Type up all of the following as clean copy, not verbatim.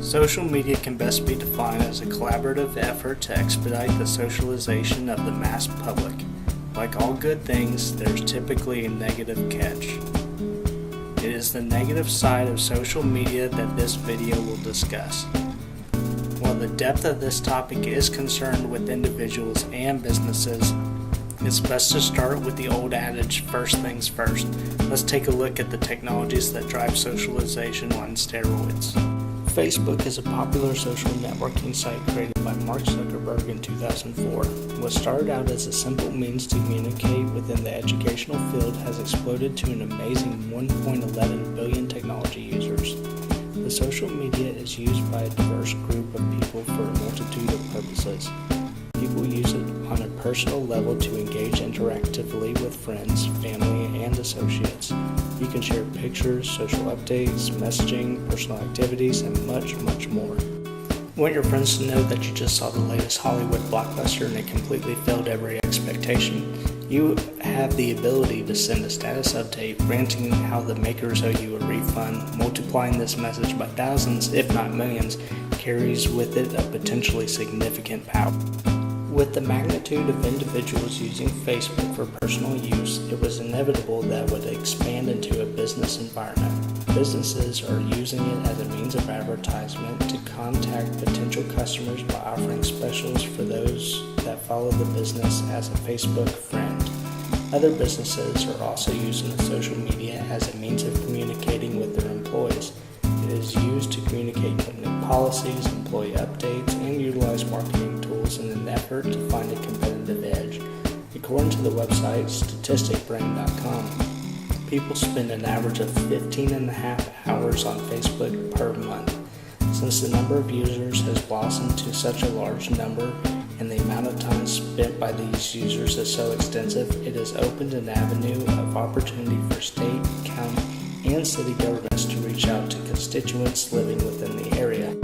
Social media can best be defined as a collaborative effort to expedite the socialization of the mass public. Like all good things, there's typically a negative catch. It is the negative side of social media that this video will discuss. While the depth of this topic is concerned with individuals and businesses, it's best to start with the old adage, first things first. Let's take a look at the technologies that drive socialization on steroids. Facebook is a popular social networking site created by Mark Zuckerberg in 2004. What started out as a simple means to communicate within the educational field has exploded to an amazing 1.11 billion technology users. The social media is used by a diverse group of people for a multitude of purposes. People use it on a personal level to engage interactively with friends, family, and associates. You can share pictures, social updates, messaging, personal activities, and much, much more. Want your friends to know that you just saw the latest Hollywood blockbuster and it completely failed every expectation? You have the ability to send a status update ranting how the makers owe you a refund. Multiplying this message by thousands, if not millions, carries with it a potentially significant power. With the magnitude of individuals using Facebook for personal use, it was inevitable that it would expand into a business environment. Businesses are using it as a means of advertisement to contact potential customers by offering specials for those that follow the business as a Facebook friend. Other businesses are also using the social media as a means of communicating with their employees. It is used to communicate company policies, employee updates, and utilize marketing tools in an effort to find a competitive edge. According to the website statisticbrain.com, people spend an average of 15.5 hours on Facebook per month. Since the number of users has blossomed to such a large number and the amount of time spent by these users is so extensive, it has opened an avenue of opportunity for state, county, and city governments to reach out to constituents living within the area.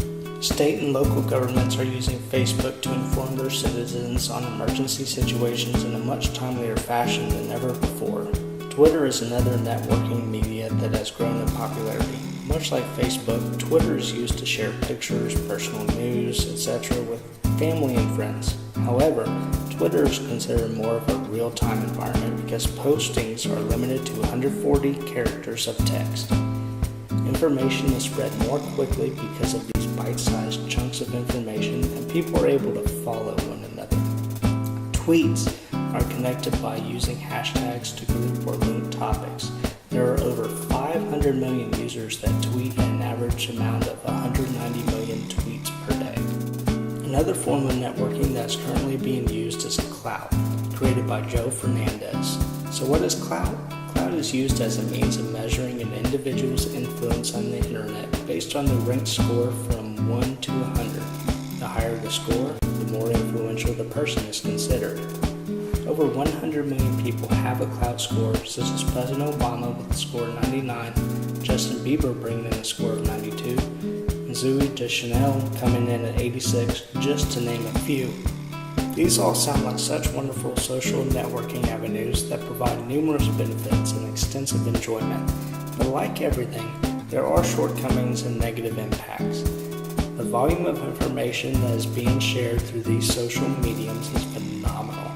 State and local governments are using Facebook to inform their citizens on emergency situations in a much timelier fashion than ever before. Twitter is another networking media that has grown in popularity. Much like Facebook, Twitter is used to share pictures, personal news, etc. with family and friends. However, Twitter is considered more of a real-time environment because postings are limited to 140 characters of text. Information is spread more quickly because of these bite-sized chunks of information, and people are able to follow one another. Tweets are connected by using hashtags to group or link topics. There are over 500 million users that tweet at an average amount of 190 million tweets per day. Another form of networking that's currently being used is Clout, created by Joe Fernandez. So what is Clout? Clout is used as a means of measuring an individual's influence on the internet based on the ranked score from 1 to 100. The higher the score, the more influential the person is considered. Over 100 million people have a Clout score, such as President Obama with a score of 99, Justin Bieber bringing in a score of 92, and Zooey Deschanel coming in at 86, just to name a few. These all sound like such wonderful social networking avenues that provide numerous benefits and extensive enjoyment. But like everything, there are shortcomings and negative impacts. The volume of information that is being shared through these social mediums is phenomenal.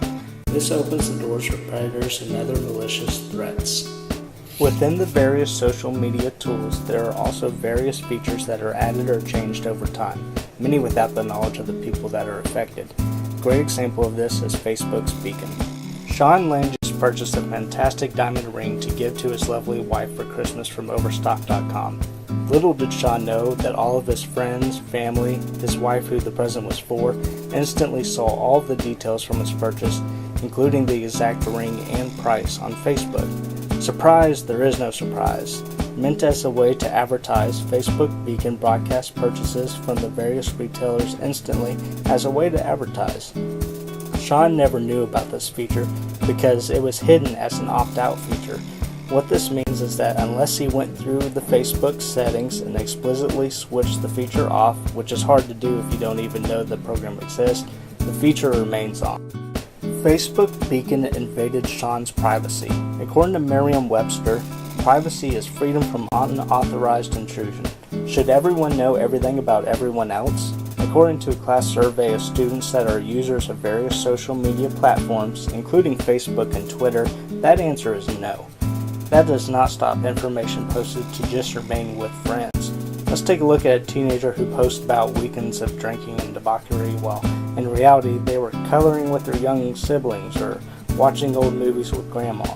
This opens the doors for predators and other malicious threats. Within the various social media tools, there are also various features that are added or changed over time, many without the knowledge of the people that are affected. A great example of this is Facebook's Beacon. Sean Lynn just purchased a fantastic diamond ring to give to his lovely wife for Christmas from Overstock.com. Little did Sean know that all of his friends, family, his wife who the present was for, instantly saw all of the details from his purchase, including the exact ring and price on Facebook. Surprise, there is no surprise. Meant as a way to advertise, Facebook Beacon broadcasts purchases from the various retailers instantly as a way to advertise. Sean never knew about this feature because it was hidden as an opt-out feature. What this means is that unless he went through the Facebook settings and explicitly switched the feature off, which is hard to do if you don't even know the program exists, the feature remains on. Facebook Beacon invaded Sean's privacy. According to Merriam-Webster, privacy is freedom from unauthorized intrusion. Should everyone know everything about everyone else? According to a class survey of students that are users of various social media platforms, including Facebook and Twitter, that answer is no. That does not stop information posted to just remain with friends. Let's take a look at a teenager who posts about weekends of drinking and debauchery while in reality they were coloring with their young siblings or watching old movies with grandma.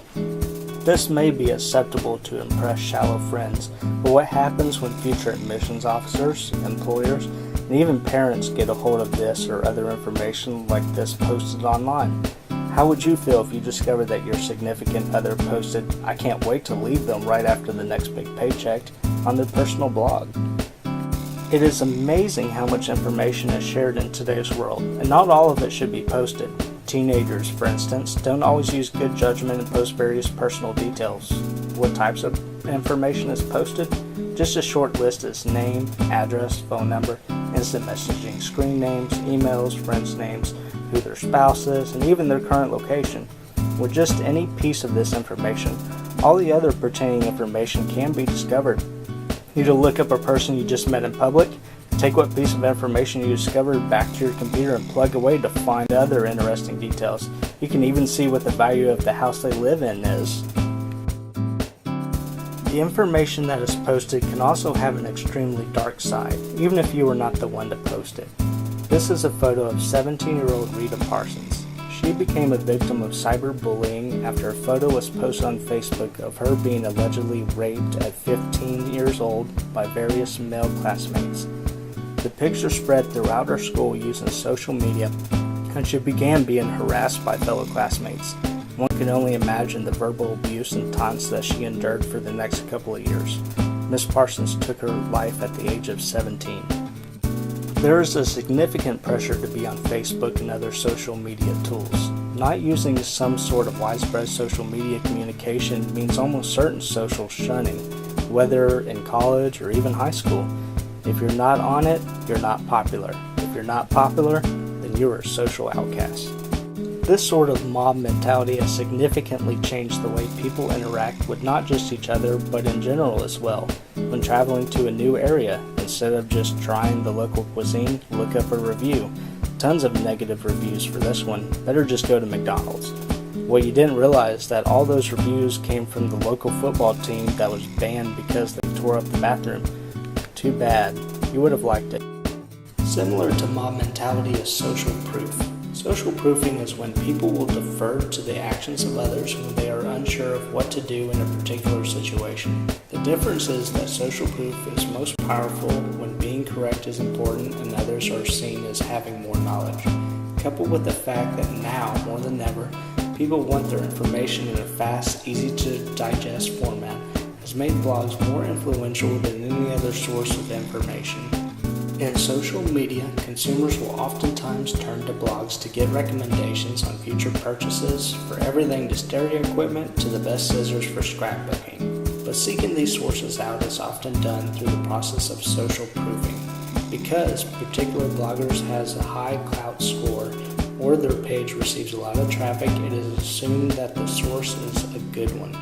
This may be acceptable to impress shallow friends, but what happens when future admissions officers, employers, and even parents get a hold of this or other information like this posted online? How would you feel if you discovered that your significant other posted, "I can't wait to leave them right after the next big paycheck," on their personal blog? It is amazing how much information is shared in today's world, and not all of it should be posted. Teenagers, for instance, don't always use good judgment and post various personal details. What types of information is posted? Just a short list is name, address, phone number, instant messaging, screen names, emails, friends' names, who their spouse is, and even their current location. With just any piece of this information, all the other pertaining information can be discovered. You to look up a person you just met in public, take what piece of information you discovered back to your computer and plug away to find other interesting details. You can even see what the value of the house they live in is. The information that is posted can also have an extremely dark side, even if you were not the one to post it. This is a photo of 17-year-old Rita Parsons. She became a victim of cyberbullying after a photo was posted on Facebook of her being allegedly raped at 15 years old by various male classmates. The picture spread throughout her school using social media, and she began being harassed by fellow classmates. One can only imagine the verbal abuse and taunts that she endured for the next couple of years. Miss Parsons took her life at the age of 17. There is a significant pressure to be on Facebook and other social media tools. Not using some sort of widespread social media communication means almost certain social shunning, whether in college or even high school. If you're not on it, you're not popular. If you're not popular, then you're a social outcast. This sort of mob mentality has significantly changed the way people interact with not just each other, but in general as well. When traveling to a new area, instead of just trying the local cuisine, look up a review. Tons of negative reviews for this one. Better just go to McDonald's. What you didn't realize that all those reviews came from the local football team that was banned because they tore up the bathroom. Too bad. You would have liked it. Similar to mob mentality is social proof. Social proofing is when people will defer to the actions of others when they are unsure of what to do in a particular situation. The difference is that social proof is most powerful when being correct is important and others are seen as having more knowledge. Coupled with the fact that now, more than ever, people want their information in a fast, easy-to-digest format, has made blogs more influential than any other source of information. In social media, consumers will oftentimes turn to blogs to get recommendations on future purchases, for everything to stereo equipment to the best scissors for scrapbooking. But seeking these sources out is often done through the process of social proofing. Because particular bloggers has a high clout score or their page receives a lot of traffic, it is assumed that the source is a good one.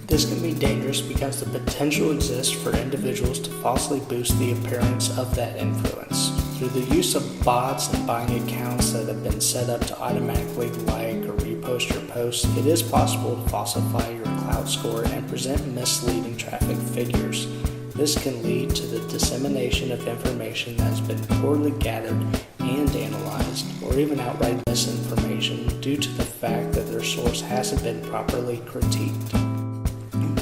This can be dangerous because the potential exists for individuals to falsely boost the appearance of that influence. Through the use of bots and buying accounts that have been set up to automatically like or repost your posts, it is possible to falsify your clout score and present misleading traffic figures. This can lead to the dissemination of information that has been poorly gathered and analyzed, or even outright misinformation due to the fact that their source hasn't been properly critiqued.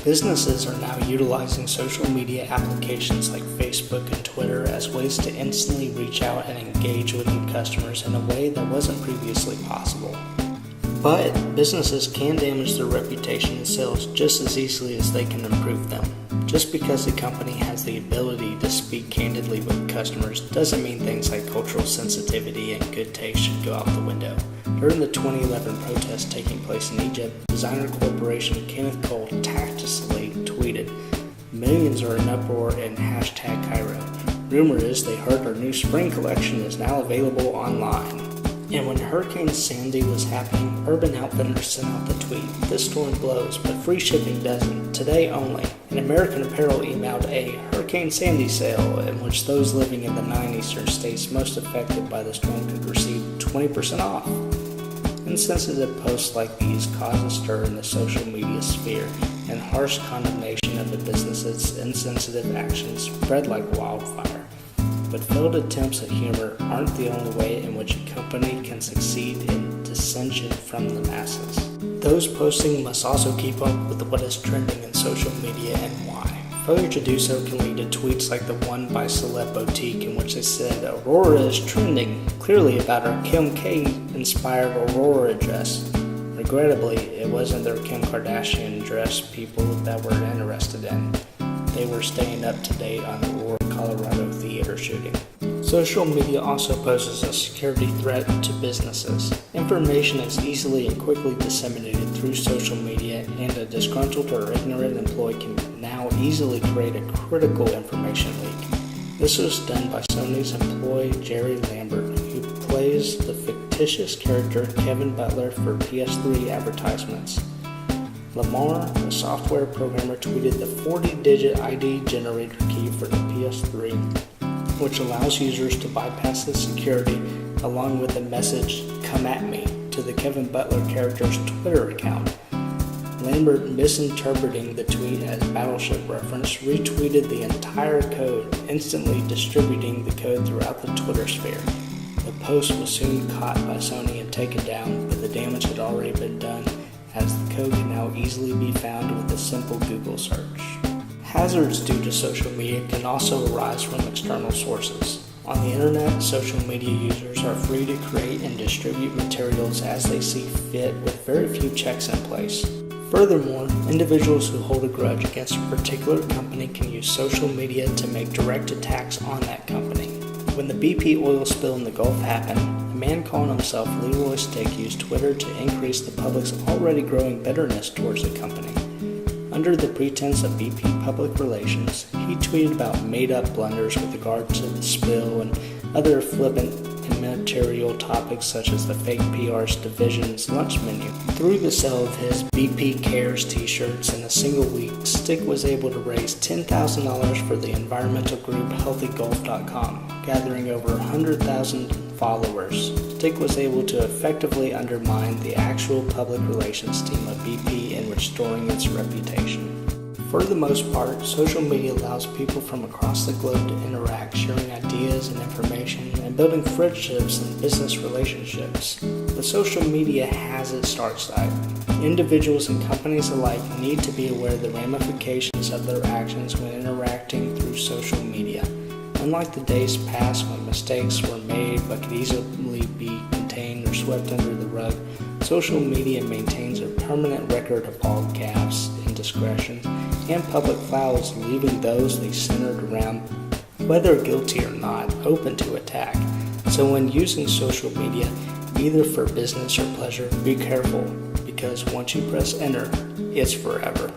Businesses are now utilizing social media applications like Facebook and Twitter as ways to instantly reach out and engage with new customers in a way that wasn't previously possible. But businesses can damage their reputation and sales just as easily as they can improve them. Just because a company has the ability to speak candidly with customers doesn't mean things like cultural sensitivity and good taste should go out the window. During the 2011 protests taking place in Egypt, designer corporation Kenneth Cole tactlessly tweeted, "Millions are in uproar in #Cairo. Rumor is they heard our new spring collection is now available online." And when Hurricane Sandy was happening, Urban Outfitters sent out the tweet, "This storm blows, but free shipping doesn't. Today only." And American Apparel emailed a Hurricane Sandy sale in which those living in the 9 eastern states most affected by the storm could receive 20% off. Insensitive posts like these cause a stir in the social media sphere, and harsh condemnation of the business's insensitive actions spread like wildfire. But failed attempts at humor aren't the only way in which a company can succeed in dissension from the masses. Those posting must also keep up with what is trending in social media and why. Failure to do so can lead to tweets like the one by Celeb Boutique in which they said, "Aurora is trending," clearly about our Kim K-inspired Aurora dress. Regrettably, it wasn't their Kim Kardashian dress people that were interested in. They were staying up to date on the Aurora, Colorado theater shooting. Social media also poses a security threat to businesses. Information is easily and quickly disseminated through social media, and a disgruntled or ignorant employee can now easily create a critical information leak. This was done by Sony's employee Jerry Lambert, who plays the fictitious character Kevin Butler for PS3 advertisements. Lamar, a software programmer, tweeted the 40-digit ID generator key for the PS3, which allows users to bypass the security along with the message, "Come at me," to the Kevin Butler character's Twitter account. Lambert, misinterpreting the tweet as Battleship reference, retweeted the entire code, instantly distributing the code throughout the Twitter sphere. The post was soon caught by Sony and taken down, but the damage had already been done, as the code can now easily be found with a simple Google search. Hazards due to social media can also arise from external sources. On the internet, social media users are free to create and distribute materials as they see fit with very few checks in place. Furthermore, individuals who hold a grudge against a particular company can use social media to make direct attacks on that company. When the BP oil spill in the Gulf happened, a man calling himself Leroy Stick used Twitter to increase the public's already growing bitterness towards the company. Under the pretense of BP public relations, he tweeted about made-up blunders with regard to the spill and other flippant immaterial topics such as the fake PR's division's lunch menu. Through the sale of his BP Cares t-shirts in a single week, Stick was able to raise $10,000 for the environmental group HealthyGulf.com, gathering over 100,000 followers. Stick was able to effectively undermine the actual public relations team of BP in restoring its reputation. For the most part, social media allows people from across the globe to interact, sharing ideas and information, and building friendships and business relationships. But social media has its dark side. Individuals and companies alike need to be aware of the ramifications of their actions when interacting through social media. Unlike the days past when mistakes were made but could easily be contained or swept under the rug, social media maintains a permanent record of all gaffes, indiscretions, and public fouls, leaving those they centered around, whether guilty or not, open to attack. So when using social media, either for business or pleasure, be careful, because once you press enter, it's forever.